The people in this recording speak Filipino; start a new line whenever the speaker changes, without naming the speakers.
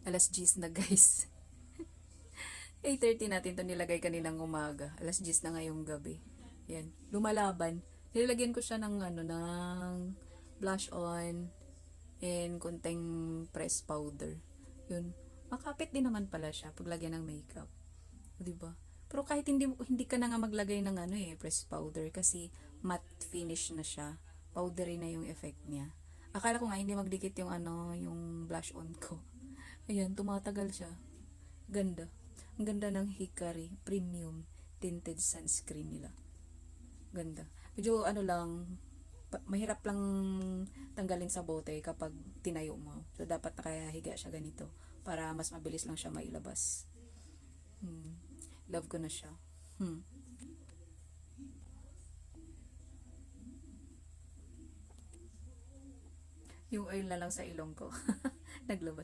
Alas 10 na guys. 8:30 natin to nilagay kaninang umaga. Alas 10 na ngayong gabi. Yan. Lumalaban. Nilagyan ko siya ng ng blush on and konting press powder. Yun. Makapit din naman pala siya paglagyan ng makeup. O, diba? Pero kahit hindi ka na nga maglagay ng press powder kasi matte finish na siya. Powdery na yung effect niya. Akala ko nga hindi magdikit yung yung blush on ko. Ayan, tumatagal siya. Ganda. Ang ganda ng Hikari Premium Tinted Sunscreen nila. Ganda. Medyo lang, mahirap lang tanggalin sa bote kapag tinayo mo. So, dapat nakahiga siya ganito para mas mabilis lang siya mailabas. Love ko na siya. Yung oil na lang sa ilong ko. Naglabas.